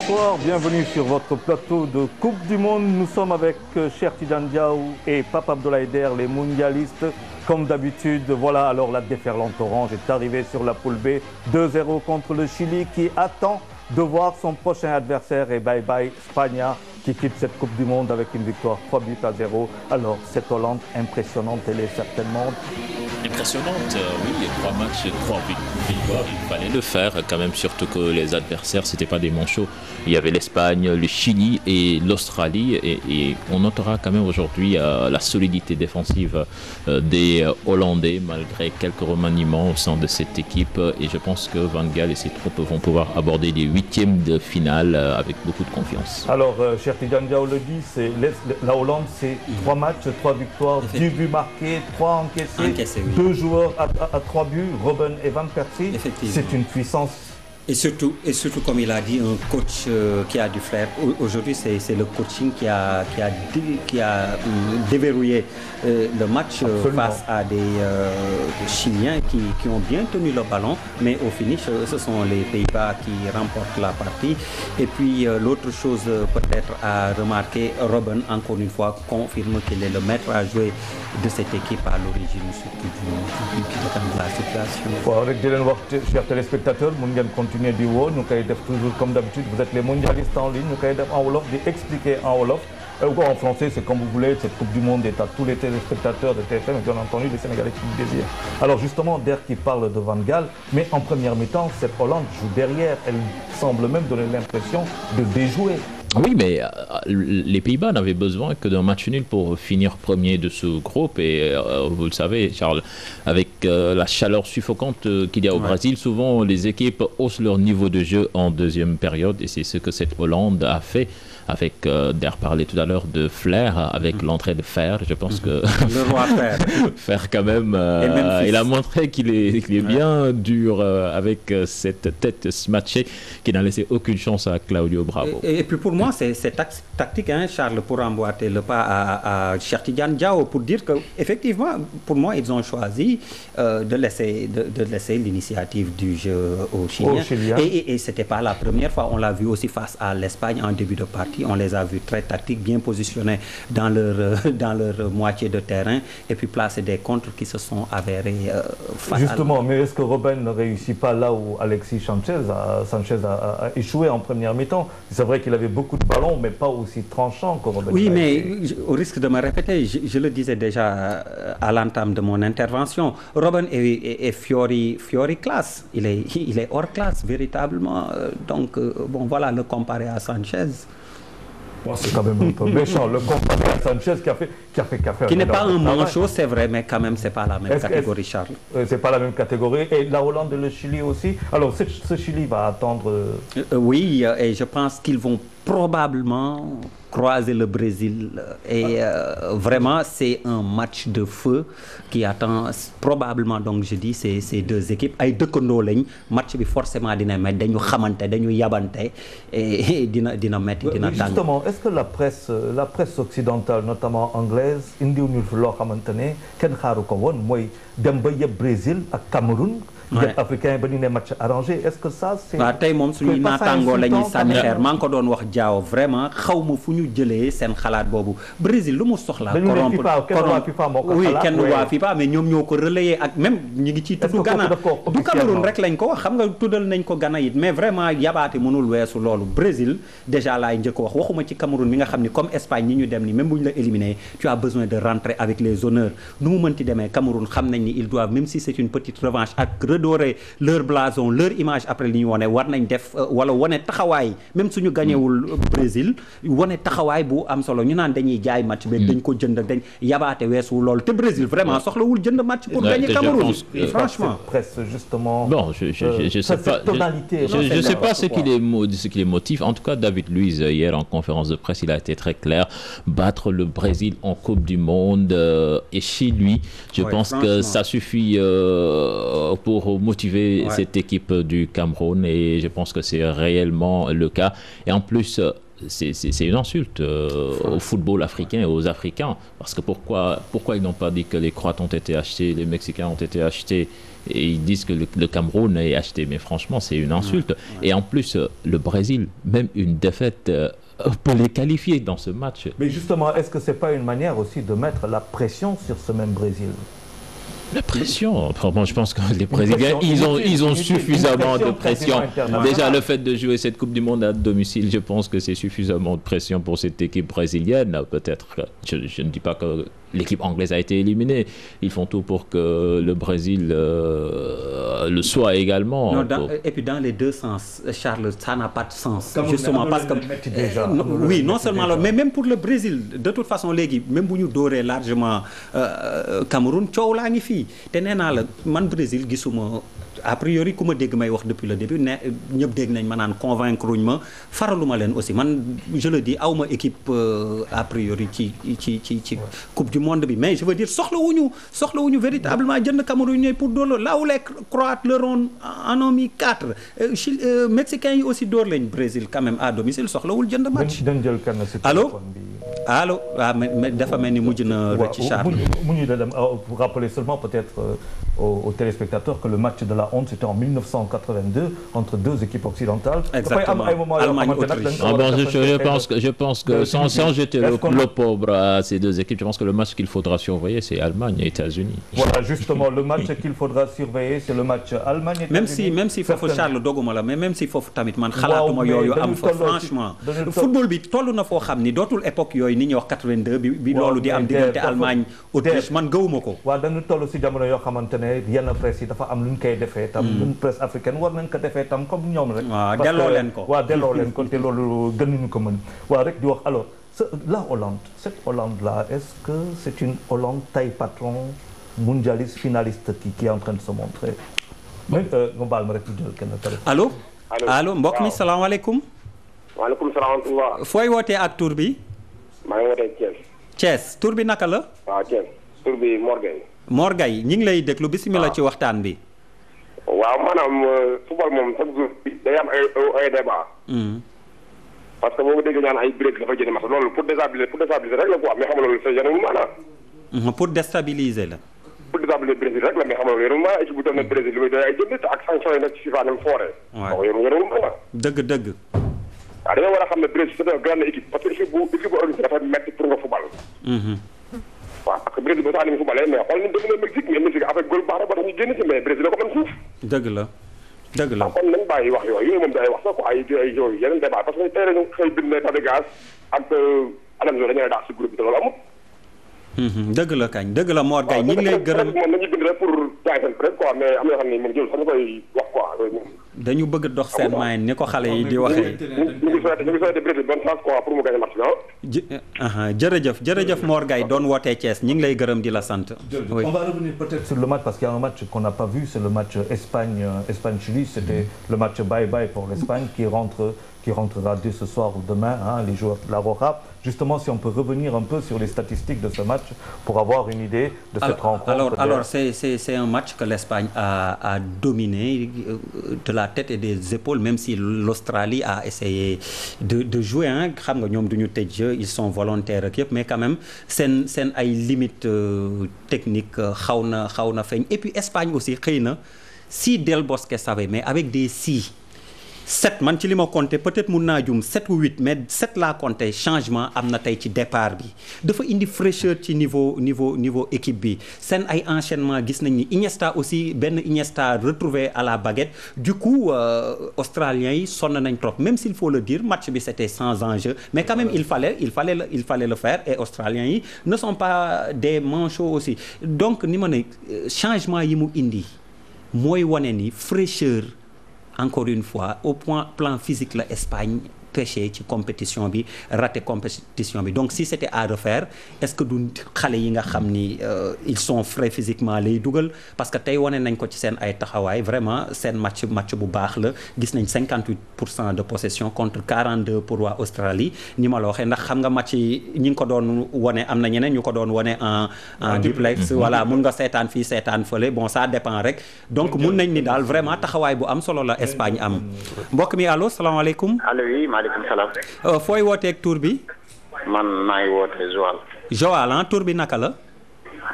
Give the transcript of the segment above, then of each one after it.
bonsoir, bienvenue sur votre plateau de Coupe du Monde. Nous sommes avec Cheikh Tidiane Diaw et Pape Abdoulaye Der, les mondialistes. Comme d'habitude, voilà, alors la déferlante orange est arrivée sur la poule B. 2-0 contre le Chili qui attend de voir son prochain adversaire et bye bye Spagna qui quitte cette Coupe du Monde avec une victoire 3-0. Alors cette Hollande impressionnante, elle est certainement... Impressionnante, oui, 3 matchs, 3 victoires, il fallait le faire quand même, surtout que les adversaires, ce n'étaient pas des manchots. Il y avait l'Espagne, le Chili et l'Australie et on notera quand même aujourd'hui la solidité défensive des Hollandais malgré quelques remaniements au sein de cette équipe et je pense que Van Gaal et ses troupes vont pouvoir aborder les huitièmes de finale avec beaucoup de confiance. Alors, Cheikh Tidiane Diaw le dit, la Hollande, c'est 3 matchs, 3 victoires, 10 buts marqués, 3 encaissés. Oui. 2 joueurs à 3 buts, Robben et Van Persie. C'est une puissance. Et surtout, comme il a dit, un coach qui a du flair. Aujourd'hui, c'est le coaching qui a déverrouillé le match face à des Chiliens qui ont bien tenu le ballon. Mais au finish, ce sont les Pays-Bas qui remportent la partie. Et puis, l'autre chose peut-être à remarquer, Robben, encore une fois, confirme qu'il est le maître à jouer de cette équipe à l'origine, surtout de la situation. Bon, avec di leen wax chers téléspectateurs, mun ngeen continuer di woo ñu koy def toujours comme d'habitude. Vous êtes les mondialistes en ligne, ñu koy def en wolof di expliquer en wolof. Ou en français, c'est comme vous voulez. Cette Coupe du Monde est à tous les téléspectateurs de TFM et bien entendu les Sénégalais qui le désirent. Alors justement, Der qui parle de Van Gaal, mais en première mi-temps, cette Hollande joue derrière. Elle semble même donner l'impression de déjouer. Oui, mais les Pays-Bas n'avaient besoin que d'un match nul pour finir premier de ce groupe. Et vous le savez, Charles, avec la chaleur suffocante qu'il y a au Brésil, souvent les équipes haussent leur niveau de jeu en deuxième période. Et c'est ce que cette Hollande a fait. Avec, Der parlait tout à l'heure de flair, avec l'entrée de Fer. Je pense que le roi Fer. Fer quand même, il a montré qu'il est bien dur avec cette tête smatchée qui n'a laissé aucune chance à Claudio Bravo. Et puis pour moi, c'est tactique, hein, Charles, pour emboîter le pas à Cheikh Tidiane Diaw, pour dire qu'effectivement, pour moi, ils ont choisi de laisser l'initiative du jeu aux Chiliens. Et ce n'était pas la première fois. On l'a vu aussi face à l'Espagne en début de partie. On les a vus très tactiques, bien positionnés dans leur moitié de terrain et puis placer des contres qui se sont avérés Justement, mais est-ce que Robben ne réussit pas là où Alexis Sanchez a échoué en première mi-temps? C'est vrai qu'il avait beaucoup de ballons, mais pas aussi tranchant que Robben. Oui, mais au risque de me répéter, je le disais déjà à l'entame de mon intervention, Robben est Fiori classe. Il est hors classe, véritablement. Donc, bon, voilà, le comparer à Sanchez. C'est quand même un peu méchant, le comparer à Sanchez qui n'est pas un manchot, c'est vrai, mais quand même, c'est pas la même catégorie, Charles. C'est pas la même catégorie. Et la Hollande et le Chili aussi. Alors, ce Chili va attendre... Oui, et je pense qu'ils vont probablement croiser le Brésil. Et vraiment, c'est un match de feu qui attend probablement, donc je dis, ces deux équipes. Ay dëkkandoo lañ, match bi forcément dina met, dañu xamanté, dañu yabante et dina metti, dina tàng. Justement, est-ce que la presse occidentale, notamment anglaise, indiw ñu loo xamante ne kenn xaaru ko woon mooy dem ba yëpp Brésil ak Cameroun. Africain ba ñu ne match arrangé, est-ce que ça c'est... waaw tey moom suñuy naataangoo la ñuy sànni xeer maa ngi ko doon wax Diaw vraiment xaw ma fu ñu jëlee seen xalaat boobu Brésil lu mu soxla oui kenn waa FIFA mais ñoom ñoo ko relayé ak même ñu ngi ciy tudd Ghana du Cameroun rek lañ ko wax xam nga tuddal nañ ko Ghana it mais vraiment yabaate mënul weesu loolu Brésil déjà laay njëkk wax waxuma ci Cameroun mi nga xam ni comme Espagne ñi ñu dem ni même bu ñu la éliminé tu as besoin de rentrer avec les honneurs nu mu mënti demee Cameroun xam nañ ni ils doivent même si c'est une petite revanche ak redorer leur blason leur image après li ñu wone war nañ def wala wone taxawaay même suñu gañewul Brésil wone taxawaay bu am solo ñu naan dañuy jaay match bi dañ ko jënd dañ yabaate weesu loolu te Brésil vraiment soxlawul jënd match pour gagner Cameroun franchement presse justement bon je sais pas je sais pas ce qui les motive en tout cas David Luiz hier en conférence de presse il a été très clair battre le Brésil en Coupe du Monde et chez lui je pense que ça suffit pour motiver cette équipe du Cameroun et je pense que c'est réellement le cas et en plus c'est une insulte au football africain et aux Africains. Parce que pourquoi ils n'ont pas dit que les Croates ont été achetés, les Mexicains ont été achetés, et ils disent que le Cameroun est acheté. Mais franchement, c'est une insulte. Et en plus, le Brésil, même une défaite peut les qualifier dans ce match. Mais justement, est-ce que ce n'est pas une manière aussi de mettre la pression sur ce même Brésil? La pression, moi je pense que les Brésiliens, ils ont suffisamment de pression. Déjà le fait de jouer cette Coupe du Monde à domicile, je pense que c'est suffisamment de pression pour cette équipe brésilienne. Peut-être, je ne dis pas que l'équipe anglaise a été éliminée. Ils font tout pour que le Brésil le soit également. Non, et puis dans les deux sens, Charles, ça n'a pas de sens. Justement parce que oui, non seulement mais même pour le Brésil, de toute façon léegi même bu ñu dooree largement Cameroun coow laa ngi fii te nee naa la man Brésil gisuma a priori ku ma dégg may wax depuis le début ne ñëpp dégg nañ ma naan convaincre uñ ma faraluma leen aussi man je le dis awma équipe a priori ci coupe du monde bi mais je veux dire soxlawuñu véritablement jënd Camerounais pour dóor là où les Croates leur ont en mis 4 Mexicains yi aussi dóor lañ Brésil quand même à domicile soxlawul jënd match. Allo waaw mais dafa mel ni mujj na rëcc Charles. Vous rappelez seulement peut-être aux téléspectateurs que le match de la honte c'était en 1982 entre deux équipes occidentales. Exactement. Je pense que sans jeter le pauvre à ces deux équipes, je pense que le match qu'il faudra surveiller c'est Allemagne et États-Unis. Voilà justement le match qu'il faudra surveiller c'est le match Allemagne et États-Unis. même si foofu Charles doguma la mais même si foofu tamit man xalaatuma yooyu am fa franchement. football bi toll na foo xam ni dootul époque yooyu ni ñuy wax 82 bi loolu di am diggante Allemagne Autriche man gëwuma ko. waaw dañu toll si jamono yoo xamante ne yenn presse yi dafa am lu ñu koy defee tam ñun presse africaine war nañ ko defee tam comme ñoom rek. waaw delloo leen ko waaw delloo leen ko te loolu gënuñu ko mën waaw rek di wax alors la Hollande cette Hollande là est-ce que c'est une Hollande taille patron mondialiste finaliste qui est en train de se montrer. mais nga baal ma rek di jël kenn téléphone. allo mbokk mi salaamaaleykum. waaleykum salaam wa rahmatulah. fooy wootee ak tur bi. maa ngi wootee Thiès. Thiès tur bi naka la. waaw Thiès tur bi Mor Gueye. Mor Gueye ñu ngi lay déglu bisimilah ci waxtaan bi. waaw maanaam football moom chaque jour day am ay débat. parce que boo ko déggee ñaan ay Brésil dafa jënd match loolu pour déstabiliser rek la quoi mais xam nga loolu c'est yeneen maanaam. pour déstabiliser la. pour déstabiliser Brésil rek la mais xam nga loolu yeneen maanaam équipe bu toll ne Brésil li muy doy ay jënd ak sanction yi nekk ci FIFA nem fooree. waaw yeneen maanaam. dëgg. waaw dañoo war a xam ne Brésil c'est une grande équipe parce que équipe bu organisé dafa métti pour nga football. waaw parce que Brésil ba sax ni mu footballee mais xool nañu dégg na Mexique mais Mexique avec góol baax na ba tax ñu génn ci mais Brésil la ko mën suuf. dëgg la. waaw kon nañ bàyyi wax yooyu moom day wax sax quoi ay yooyu yeneen débat parce que tey dañu xëy bind ne Fabregas ak Alonso dañu lay daax si groupe bi te loolu amul. dëgg la kañ dëgg la Mor Gueye ñu ngi lay gërëm moom dañuy bind rek pour jaay seen presse quoi mais am na yoo xam ne moom jël sax ñu koy wax quoi moom. dañu bëgg dox seen maay ni ko xale yi di waxee. ñu ngi souhaité Brésil bonne chance quoi pour mu gagner match bi jërëjëf Mor Gueye doon wootee Thiès ñu ngi lay gërëm di la sant. Oui. On va revenir peut-être sur le match parce qu'il y a un match qu'on n'a pas vu c'est le match Espagne-Chili c'était le match bye-bye pour l'Espagne qui rentrera dès ce soir ou demain les joueurs de la Roja. Justement si on peut revenir un peu sur les statistiques de ce match pour avoir une idée de cette rencontre. Alors c'est un match que l'Espagne a dominé de la tête et des épaules même si l'Australie a essayé de jouer xam nga ñoom duñu tëj jeu ils sont volontaires ak yëpp mais quand même seen ay limites techniques xaw na feeñ et puis Espagne aussi xëy na si Del Bosque savait mais avec des si 7 man ci li ma compté peut-être mun naa jum 7 ou 8 mais 7 laa compté changement am na tey ci départ bi dafa indi fraîcheur ci niveau équipe bi seen ay enchaînement gis nañ ni Iniesta aussi benn Iniesta retrouvé à la baguette du coup australiens yi sonn nañ trop même s'il faut le dire match bi c'était sans enjeu mais quand même il fallait le faire et australiens yi ne sont pas des manchots aussi donc ni ma ne changement yi mu indi mooy wane ni fraîcheur encore une fois au plan physique la Espagne pêché ci compétition bi raté compétition bi donc si c'était à refaire est-ce que du xale yi nga xam ni ils sont frais physiquement lay dugal parce que tey wane nañ ko ci seen ay taxawaay vraiment seen match bu baax la gis nañ 58% de possession contre 42 pour waa Australie ni ma la waxee ndax xam nga match yi ñi ngi ko doon wane am na ñeneen ñu ko doon wane en duplex voilà mun nga seetaan fii seetaan fële bon ça dépend rek donc mun nañ ni daal vraiment taxawaay bu am solo la Espagne am mbokk mi allo salaamaaleykum. allo oui maaleykum salaam. fooy wooteeg tur bi. man maa ngi woote Joal. Joal ah tur bi naka la.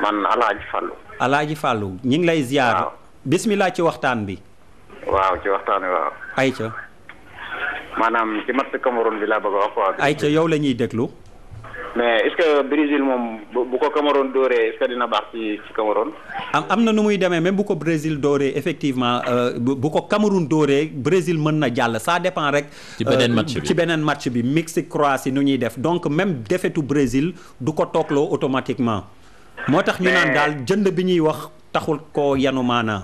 man Alaaji Fallou. Alaaji Fallou ñu ngi lay ziar. waaw bismillah ci waxtaan bi. waaw ci waxtaan wi waaw. ayca. maanaam ci match Cameroun bi laa bëgg a wax quoi. ayca yow la ñuy déglu. mais est-ce que Brésil moom bu ko Cameroun dóoree est-ce que dina baax ci Cameroun. am na nu muy demee même bu ko Brésil dóoree effectivement bu ko Cameroun dóoree Brésil mën na jàll ça dépend rek. ci beneen match bi Mexique Croatie nu ñuy def donc même défaitu Brésil du ko toogloo automatiquement. moo tax ñu naan daal jënd bi ñuy wax taxul ko yanu maanaa.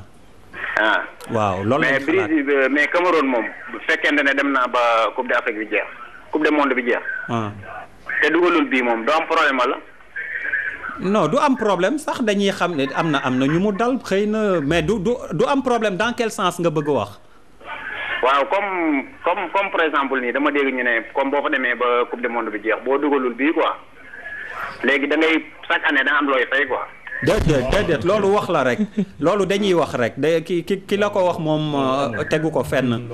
ah waaw loolu mais Brésil mais Cameroun moom bu fekkente ne dem naa ba Coupe d'Afrique bi jeex Coupe du monde bi jeex. te dugalul bii moom du am problème la. non du am problème sax dañuy xam ne am na ñu mu dal xëy na mais du am problème dans quel sens nga bëgg a wax. waaw comme par exemple nii dama dégg ñu ne comme boo fa demee ba coupe du monde bi jeex boo dugalul bii quoi léegi da ngay chaque année da am looy fay quoi. déedéet loolu wax la rek loolu dañuy wax rek ki la ko wax moom tegu ko fenn.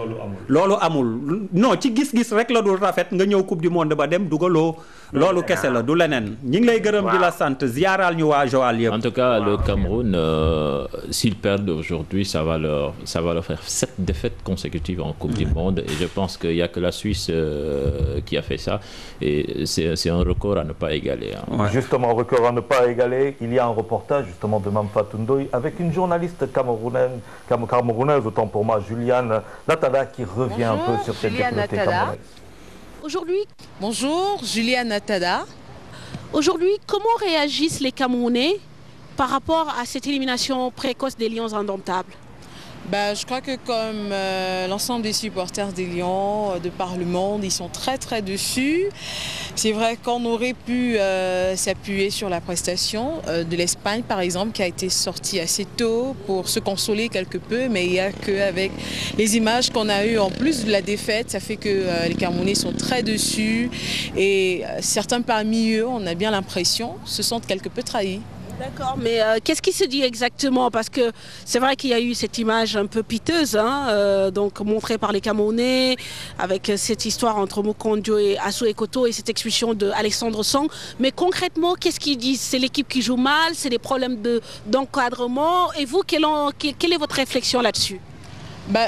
loolu amul non ci gis-gis rek la dul rafet nga ñëw coupe du monde ba dem dugaloo. loolu kese la du leneen ñi ngi lay gërëm di la sant ziaral ñu waa Joal yëpp. En tout cas le Cameroun s'ils perdent aujourd'hui ça va leur faire 7 défaites consécutives en coupe du monde et je pense qu'il y a que la Suisse qui a fait ça et c'est un record à ne pas égaler. Ouais. Justement record à ne pas égaler, il y a un reportage justement de Mame Fatou Ndoye avec une journaliste camerounaise autant pour moi, Juliane Natada qui revient un peu sur cette décolletée camerounaise. Bonjour, Juliane Natada. Aujourd'hui, comment réagissent les Camerounais par rapport à cette élimination précoce des Lions indomptables? Je crois que comme l'ensemble des supporters des Lions de par le monde, ils sont très très dessus. C'est vrai qu'on aurait pu s'appuyer sur la prestation de l'Espagne par exemple qui a été sortie assez tôt pour se consoler quelque peu, mais il n'y a qu'avec les images qu'on a eues en plus de la défaite, ça fait que les Camerounais sont très dessus et certains parmi eux, on a bien l'impression, se sentent quelque peu trahis. D'accord, mais qu'est-ce qui se dit exactement? Parce que c'est vrai qu'il y a eu cette image un peu piteuse, donc montrée par les Camerounais, avec cette histoire entre Mokondio et Assou Ekoto et cette expulsion d'Alexandre Song. Mais concrètement, qu'est-ce qu'ils disent? C'est l'équipe qui joue mal, c'est des problèmes d'encadrement. Et vous, quelle est votre réflexion là-dessus?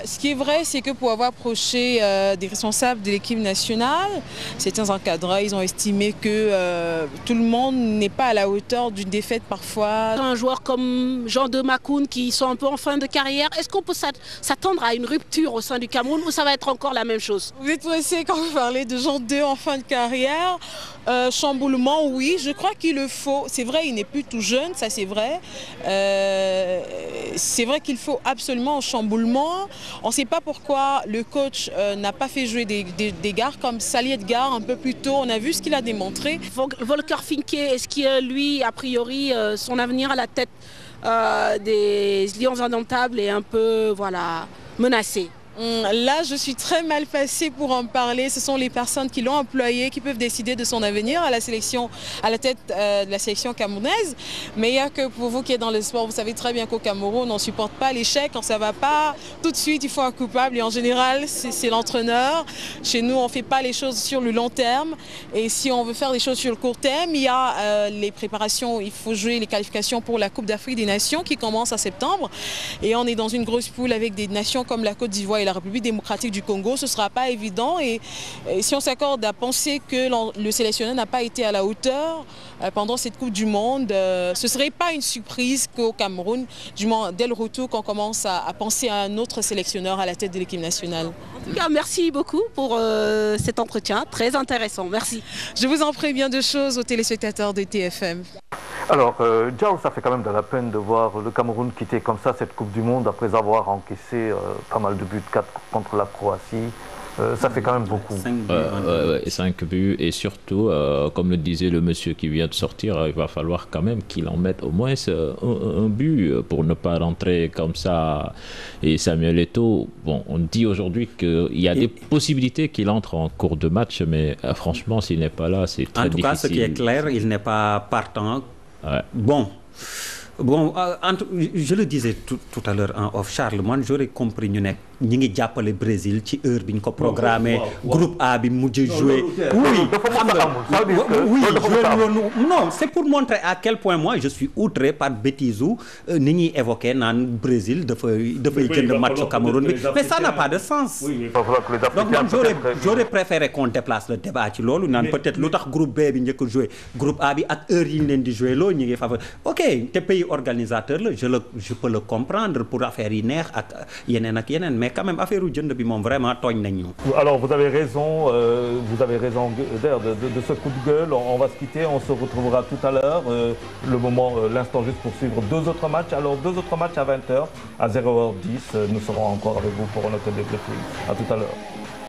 Ce qui est vrai, c'est que pour avoir approché des responsables de l'équipe nationale, certains encadreurs, ils ont estimé que tout le monde n'est pas à la hauteur d'une défaite parfois. Un joueur comme Jean de Makoun qui sont un peu en fin de carrière, est-ce qu'on peut s'attendre à une rupture au sein du Cameroun ou ça va être encore la même chose? Vous êtes pressé quand vous parlez de Jean 2 en fin de carrière. Chamboulement, oui, je crois qu'il le faut. C'est vrai, il n'est plus tout jeune, ça c'est vrai. C'est vrai qu'il faut absolument un chamboulement. On ne sait pas pourquoi le coach n'a pas fait jouer des gars comme Sali Edgar un peu plus tôt. On a vu ce qu'il a démontré. Volker Finke, est-ce que lui, a priori, son avenir à la tête des Lions indomptables est un peu menacé? Là, je suis très mal placée pour en parler. Ce sont les personnes qui l'ont employé qui peuvent décider de son avenir à la tête de la sélection camerounaise. Mais il n'y a que pour vous qui êtes dans le sport, vous savez très bien qu'au Cameroun, on ne supporte pas l'échec. Quand ça ne va pas, tout de suite, il faut un coupable. Et en général, c'est l'entraîneur. Chez nous, on ne fait pas les choses sur le long terme. Et si on veut faire des choses sur le court terme, il y a les préparations. Il faut jouer les qualifications pour la Coupe d'Afrique des Nations qui commence en septembre. Et on est dans une grosse poule avec des nations comme la Côte d'Ivoire et la République démocratique du Congo, ce ne sera pas évident et si on s'accorde à penser que le sélectionneur n'a pas été à la hauteur pendant cette Coupe du Monde, ce ne serait pas une surprise qu'au Cameroun, du moins dès le retour, qu'on commence à penser à un autre sélectionneur à la tête de l'équipe nationale. En tout cas, merci beaucoup pour cet entretien, très intéressant, merci. Je vous en prie, bien de choses aux téléspectateurs de TFM. Alors, Diao, ça fait quand même de la peine de voir le Cameroun quitter comme ça cette Coupe du Monde après avoir encaissé pas mal de buts, 4 contre la Croatie. Ça fait quand même beaucoup. 5 buts et surtout, comme le disait le monsieur qui vient de sortir, il va falloir quand même qu'il en mette au moins un but pour ne pas rentrer comme ça. Et Samuel Eto'o, bon, on dit aujourd'hui qu'il y a des possibilités qu'il entre en cours de match, mais franchement, s'il n'est pas là, c'est très difficile. En tout cas, ce qui est clair, il n'est pas partant. Ouais. Bon, je le disais tout à l'heure en off, Charles, moi j'aurais compris ñu nekk ñi ngi jàppale Brésil ci heure bi ñu ko programmé. groupe A bi mujj joué. oui xam nga oui non c'est pour montrer à quel point moi je suis outré par bêtise ni ñuy évoqué naan Brésil dafay jënd match Cameroun bi mais ça n'a pas de sens. donc man j'aurais préféré qu'on déplace le débat ci loolu naan peut-être lu tax groupe B bi njëkk a joué groupe A bi ak heure yi ñu leen di joué loolu ñu ngi favori ok te pays organisateur la je peux le comprendre pour affaire yi neex ak yeneen mais quand même affaire u jënd bi moom vraiment tooñ nañ ñu. alors vous avez raison de ce coup de gueule on va se quitter on se retrouvera tout à l'heure l'instant juste pour suivre deux autres matchs à 20h à 0h10 nous serons encore avec vous pour notre débriefing à tout à l'heure.